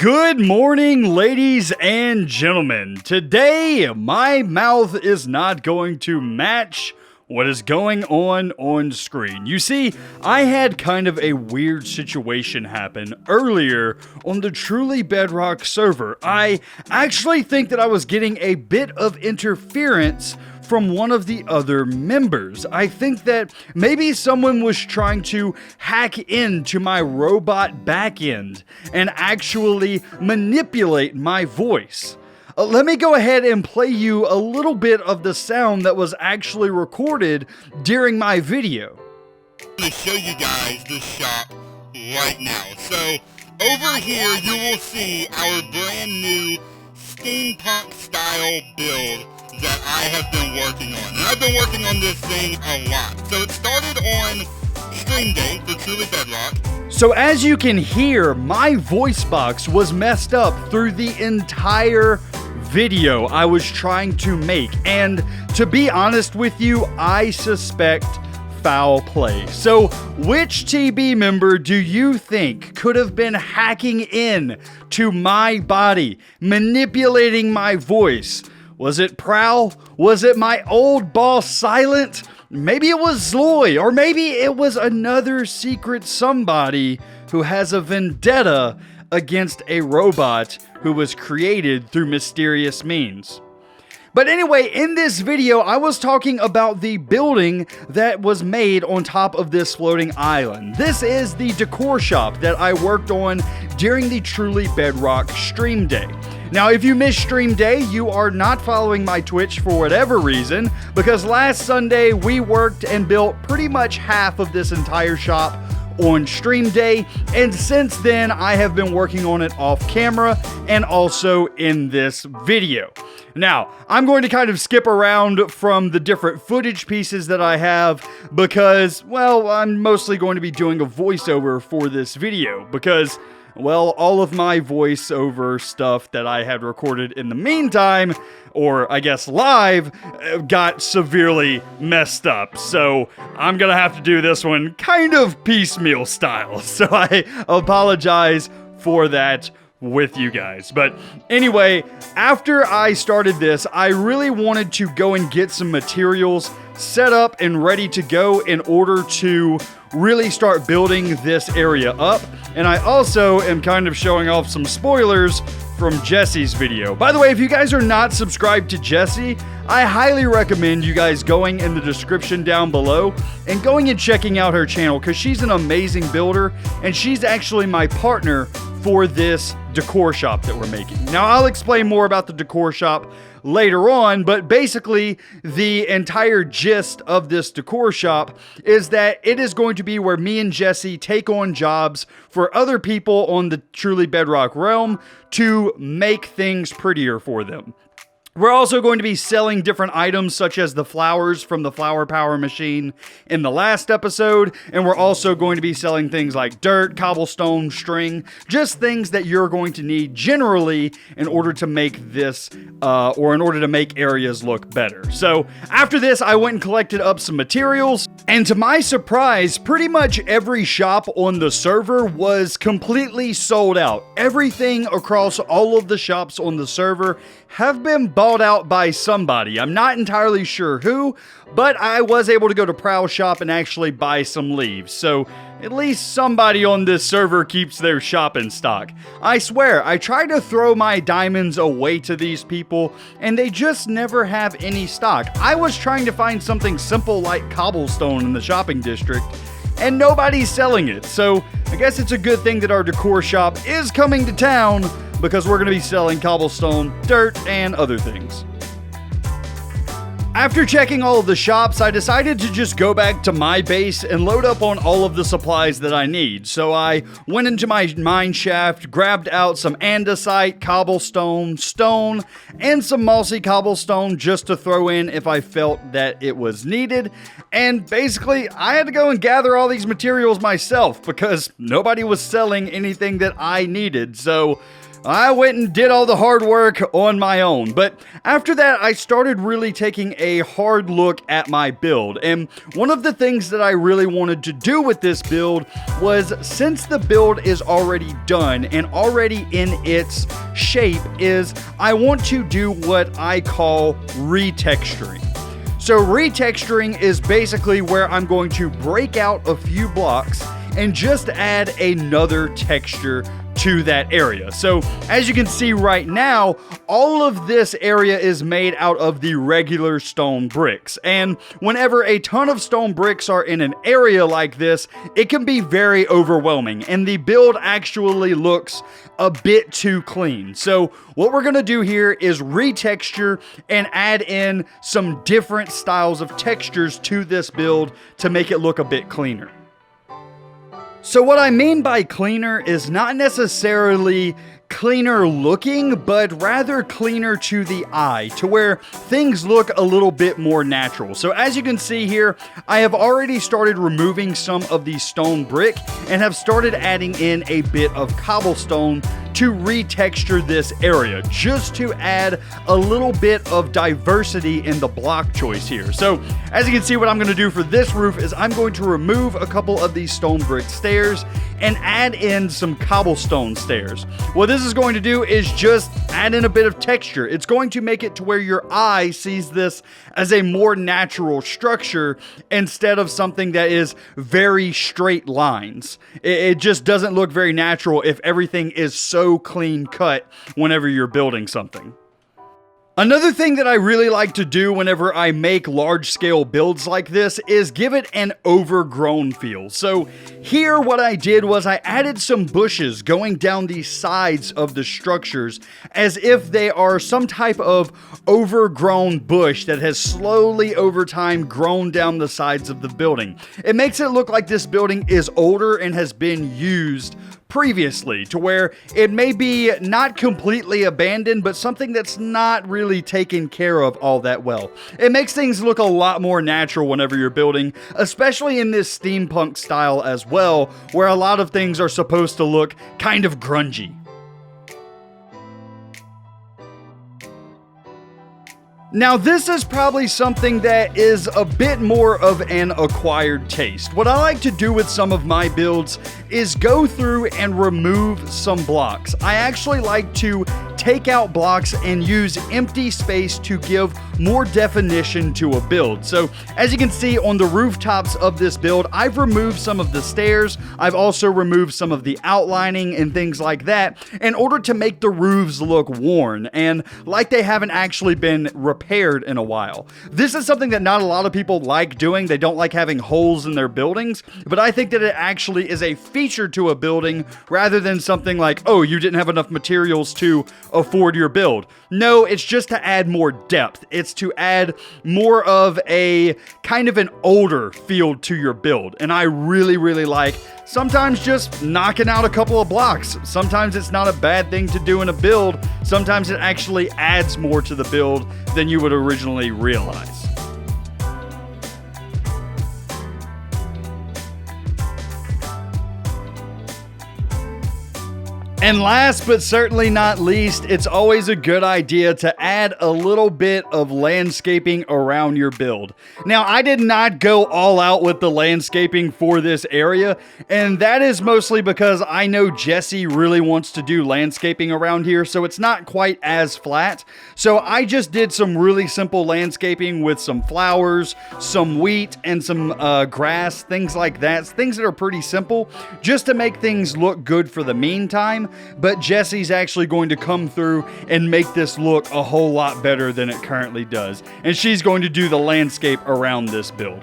Good morning, ladies and gentlemen. Today, my mouth is not going to match what is going on screen. You see, I had kind of a weird situation happen earlier on the Truly Bedrock server. I actually think that I was getting a bit of interference from one of the other members. I think that maybe someone was trying to hack into my robot backend and actually manipulate my voice. Let me go ahead and play you a little bit of the sound that was actually recorded during my video. I'm going to show you guys this shop right now. So over here you will see our brand new steampunk style build that I have been working on. And I've been working on this thing a lot. So it started on Stream Day for Truly Bedrock. So as you can hear, my voice box was messed up through the entire video I was trying to make. And to be honest with you, I suspect foul play. So which TB member do you think could have been hacking in to my body, manipulating my voice? Was it Prowl? Was it my old boss Silent? Maybe it was Zloy, or maybe it was another secret somebody who has a vendetta against a robot who was created through mysterious means. But anyway, in this video, I was talking about the building that was made on top of this floating island. This is the decor shop that I worked on during the Truly Bedrock stream day. Now, if you missed stream day, you are not following my Twitch for whatever reason, because last Sunday we worked and built pretty much half of this entire shop on stream day, and since then I have been working on it off camera and also in this video. Now, I'm going to kind of skip around from the different footage pieces that I have because, well, I'm mostly going to be doing a voiceover for this video because, well, all of my voiceover stuff that I had recorded in the meantime, or I guess live, got severely messed up. So I'm gonna have to do this one kind of piecemeal style. So I apologize for that with you guys. But anyway, after I started this, I really wanted to go and get some materials set up and ready to go in order to really start building this area up. And I also am kind of showing off some spoilers from Jesse's video. By the way, if you guys are not subscribed to Jesse, I highly recommend you guys going in the description down below and going and checking out her channel because she's an amazing builder and she's actually my partner for this decor shop that we're making. Now, I'll explain more about the decor shop later on, but basically the entire gist of this decor shop is that it is going to be where me and Jesse take on jobs for other people on the Truly Bedrock realm to make things prettier for them. We're also going to be selling different items such as the flowers from the flower power machine in the last episode, and we're also going to be selling things like dirt, cobblestone, string, just things that you're going to need generally in order to make this, or in order to make areas look better. So after this, I went and collected up some materials, and to my surprise, pretty much every shop on the server was completely sold out. Everything across all of the shops on the server have been bought out by somebody. I'm not entirely sure who, but I was able to go to Prowl's shop and actually buy some leaves. So at least somebody on this server keeps their shop in stock. I swear, I try to throw my diamonds away to these people and they just never have any stock. I was trying to find something simple like cobblestone in the shopping district and nobody's selling it. So I guess it's a good thing that our decor shop is coming to town because we're going to be selling cobblestone, dirt, and other things. After checking all of the shops, I decided to just go back to my base and load up on all of the supplies that I need. So I went into my mine shaft, grabbed out some andesite, cobblestone, stone, and some mossy cobblestone just to throw in if I felt that it was needed. And basically, I had to go and gather all these materials myself because nobody was selling anything that I needed. So I went and did all the hard work on my own. But after that, I started really taking a hard look at my build. And one of the things that I really wanted to do with this build was, since the build is already done and already in its shape, is I want to do what I call retexturing. So retexturing is basically where I'm going to break out a few blocks and just add another texture to that area. So as you can see right now, all of this area is made out of the regular stone bricks. And whenever a ton of stone bricks are in an area like this, it can be very overwhelming, and the build actually looks a bit too clean. So what we're gonna do here is retexture and add in some different styles of textures to this build to make it look a bit cleaner. So what I mean by cleaner is not necessarily cleaner looking, but rather cleaner to the eye, to where things look a little bit more natural. So as you can see here, I have already started removing some of the stone brick and have started adding in a bit of cobblestone to retexture this area, just to add a little bit of diversity in the block choice here. So as you can see, what I'm going to do for this roof is I'm going to remove a couple of these stone brick stairs and add in some cobblestone stairs. What this is going to do is just add in a bit of texture. It's going to make it to where your eye sees this as a more natural structure instead of something that is very straight lines. It just doesn't look very natural if everything is so clean cut whenever you're building something. Another thing that I really like to do whenever I make large-scale builds like this is give it an overgrown feel. So here what I did was I added some bushes going down the sides of the structures as if they are some type of overgrown bush that has slowly over time grown down the sides of the building. It makes it look like this building is older and has been used previously, to where it may be not completely abandoned, but something that's not really taken care of all that well. It makes things look a lot more natural whenever you're building, especially in this steampunk style as well, where a lot of things are supposed to look kind of grungy. Now this is probably something that is a bit more of an acquired taste. What I like to do with some of my builds is go through and remove some blocks. I actually like to take out blocks and use empty space to give more definition to a build. So as you can see on the rooftops of this build, I've removed some of the stairs. I've also removed some of the outlining and things like that in order to make the roofs look worn and like they haven't actually been repaired in a while. This is something that not a lot of people like doing. They don't like having holes in their buildings, but I think that it actually is a feature to a building rather than something like, oh, you didn't have enough materials to afford your build. No, it's just to add more depth. It's to add more of a kind of an older feel to your build. And I really, really like sometimes just knocking out a couple of blocks. Sometimes it's not a bad thing to do in a build. Sometimes it actually adds more to the build than you would originally realize. And last but certainly not least, it's always a good idea to add a little bit of landscaping around your build. Now, I did not go all out with the landscaping for this area, and that is mostly because I know Jesse really wants to do landscaping around here, so it's not quite as flat. So I just did some really simple landscaping with some flowers, some wheat, and some grass, things like that. Things that are pretty simple, just to make things look good for the meantime. But Jesse's actually going to come through and make this look a whole lot better than it currently does. And she's going to do the landscape around this build.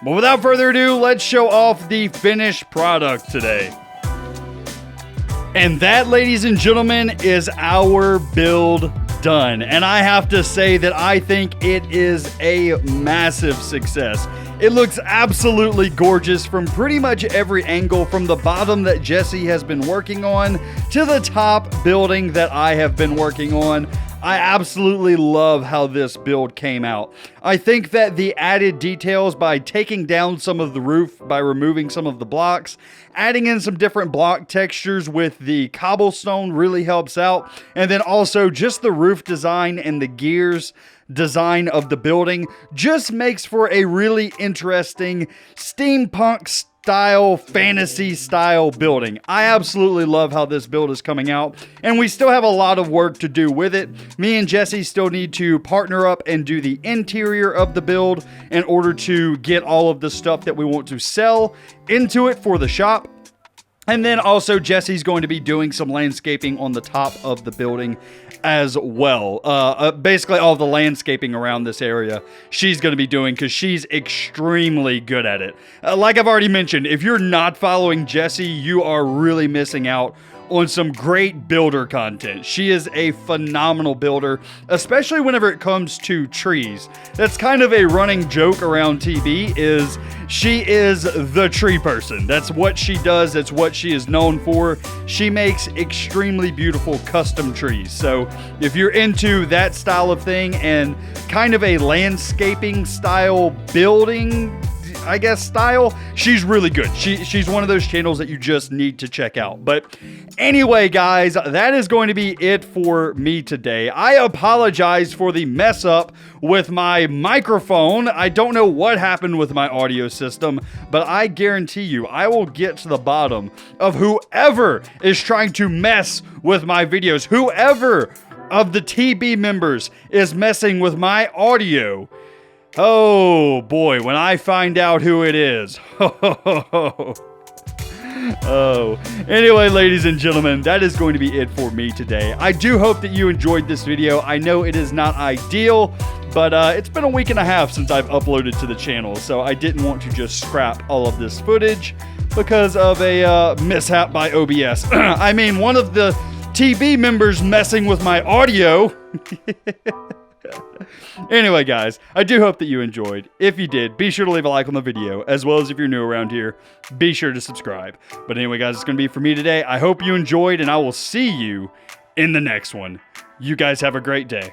But without further ado, let's show off the finished product today. And that, ladies and gentlemen, is our build done. And I have to say that I think it is a massive success. It looks absolutely gorgeous from pretty much every angle, from the bottom that Jesse has been working on to the top building that I have been working on. I absolutely love how this build came out. I think that the added details by taking down some of the roof, by removing some of the blocks, adding in some different block textures with the cobblestone really helps out. And then also just the roof design and the gears design of the building just makes for a really interesting steampunk style, fantasy style building. I absolutely love how this build is coming out, and we still have a lot of work to do with it. Me and Jesse still need to partner up and do the interior of the build in order to get all of the stuff that we want to sell into it for the shop. And then also Jesse's going to be doing some landscaping on the top of the building as well. Basically all the landscaping around this area she's going to be doing because she's extremely good at it. Like I've already mentioned, if you're not following Jesse, you are really missing out on some great builder content. She is a phenomenal builder, especially whenever it comes to trees. That's kind of a running joke around TB, is she is the tree person. That's what she does. That's what she is known for. She makes extremely beautiful custom trees. So if you're into that style of thing and kind of a landscaping style building, I guess, style, she's really good. She's one of those channels that you just need to check out. But anyway, guys, that is going to be it for me today. I apologize for the mess up with my microphone. I don't know what happened with my audio system, but I guarantee you I will get to the bottom of whoever is trying to mess with my videos. Whoever of the TB members is messing with my audio. Oh boy, when I find out who it is. Oh, anyway, ladies and gentlemen, that is going to be it for me today. I do hope that you enjoyed this video. I know it is not ideal, but it's been a week and a half since I've uploaded to the channel, so I didn't want to just scrap all of this footage because of a mishap by OBS. I mean, one of the TB members messing with my audio. Anyway, guys, I do hope that you enjoyed. If you did, be sure to leave a like on the video, as well as if you're new around here, be sure to subscribe. But anyway, guys, it's going to be for me today. I hope you enjoyed, and I will see you in the next one. You guys have a great day.